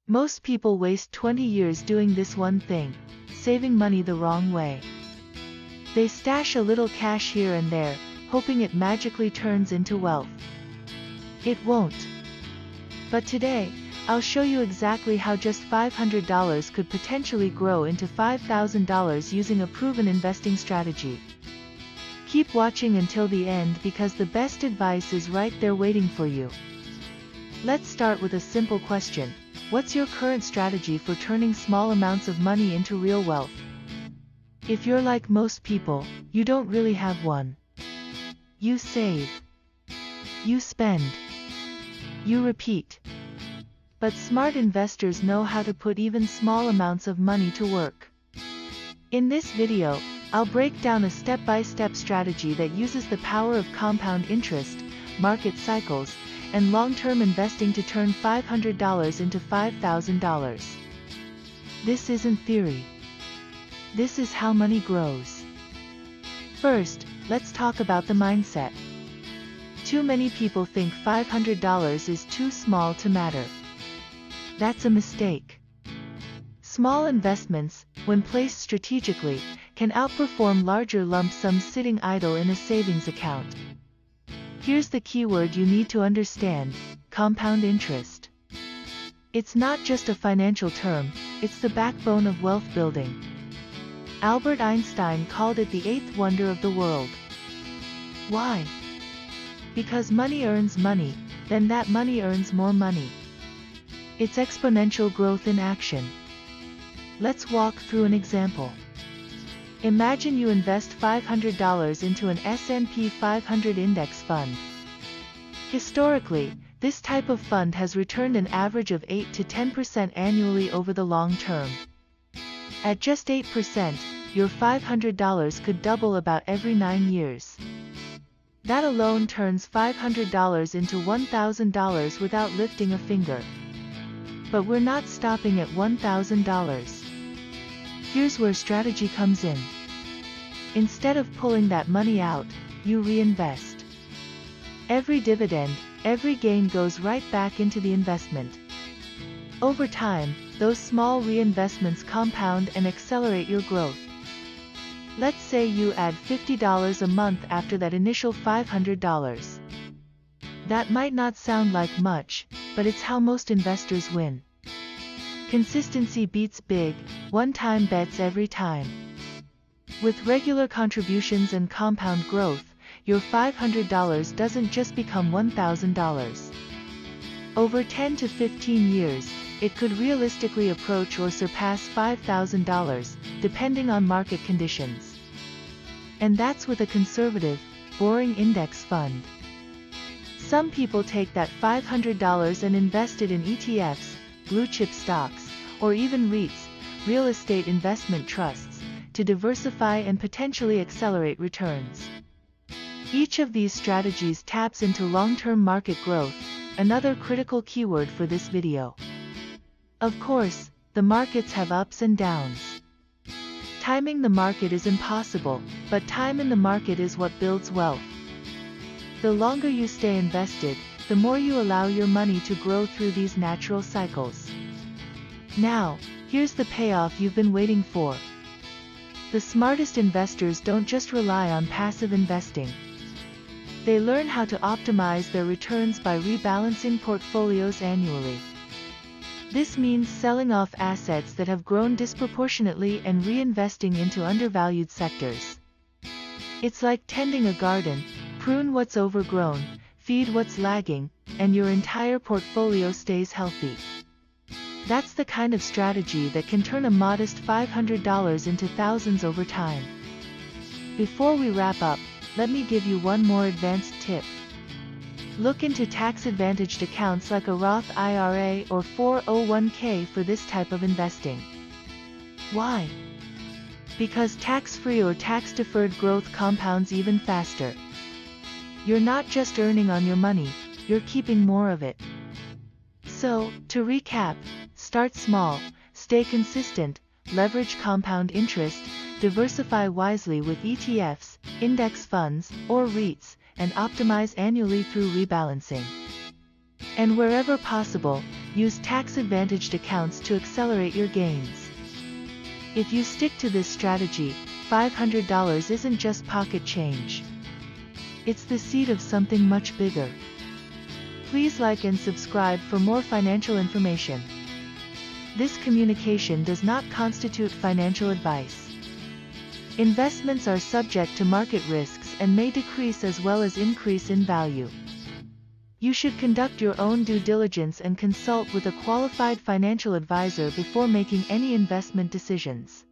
Most people waste 20 years doing this one thing, saving money the wrong way. They stash a little cash here and there, hoping it magically turns into wealth. It won't. But today, I'll show you exactly how just $500 could potentially grow into $5,000 using a proven investing strategy. Keep watching until the end because the best advice is right there waiting for you. Let's start with a simple question. What's your current strategy for turning small amounts of money into real wealth? If you're like most people, you don't really have one. You save. You spend. You repeat. But smart investors know how to put even small amounts of money to work. In this video, I'll break down a step-by-step strategy that uses the power of compound interest, market cycles, and long-term investing to turn $500 into $5,000. This isn't theory. This is how money grows. First, let's talk about the mindset. Too many people think $500 is too small to matter. That's a mistake. Small investments, when placed strategically, can outperform larger lump sums sitting idle in a savings account. Here's the keyword you need to understand: compound interest. It's not just a financial term, it's the backbone of wealth building. Albert Einstein called it the eighth wonder of the world. Why? Because money earns money, then that money earns more money. It's exponential growth in action. Let's walk through an example. Imagine you invest $500 into an S&P 500 index fund. Historically, this type of fund has returned an average of 8 to 10% annually over the long term. At just 8%, your $500 could double about every 9 years. That alone turns $500 into $1,000 without lifting a finger. But we're not stopping at $1,000. Here's where strategy comes in. Instead of pulling that money out, you reinvest. Every dividend, every gain goes right back into the investment. Over time, those small reinvestments compound and accelerate your growth. Let's say you add $50 a month after that initial $500. That might not sound like much, but it's how most investors win. Consistency beats big, one-time bets every time. With regular contributions and compound growth, your $500 doesn't just become $1,000. Over 10 to 15 years, it could realistically approach or surpass $5,000, depending on market conditions. And that's with a conservative, boring index fund. Some people take that $500 and invest it in ETFs, blue-chip stocks, or even REITs, real estate investment trusts, to diversify and potentially accelerate returns. Each of these strategies taps into long-term market growth, another critical keyword for this video. Of course, the markets have ups and downs. Timing the market is impossible, but time in the market is what builds wealth. The longer you stay invested, the more you allow your money to grow through these natural cycles. Now, here's the payoff you've been waiting for. The smartest investors don't just rely on passive investing. They learn how to optimize their returns by rebalancing portfolios annually. This means selling off assets that have grown disproportionately and reinvesting into undervalued sectors. It's like tending a garden: prune what's overgrown, feed what's lagging, and your entire portfolio stays healthy. That's the kind of strategy that can turn a modest $500 into thousands over time. Before we wrap up, let me give you one more advanced tip. Look into tax-advantaged accounts like a Roth IRA or 401k for this type of investing. Why? Because tax-free or tax-deferred growth compounds even faster. You're not just earning on your money, you're keeping more of it. So, to recap, start small, stay consistent, leverage compound interest, diversify wisely with ETFs, index funds, or REITs, and optimize annually through rebalancing. And wherever possible, Use tax-advantaged accounts to accelerate your gains. If you stick to this strategy, $500 isn't just pocket change. It's the seed of something much bigger. Please like and subscribe for more financial information. This communication does not constitute financial advice. Investments are subject to market risks and may decrease as well as increase in value. You should conduct your own due diligence and consult with a qualified financial advisor before making any investment decisions.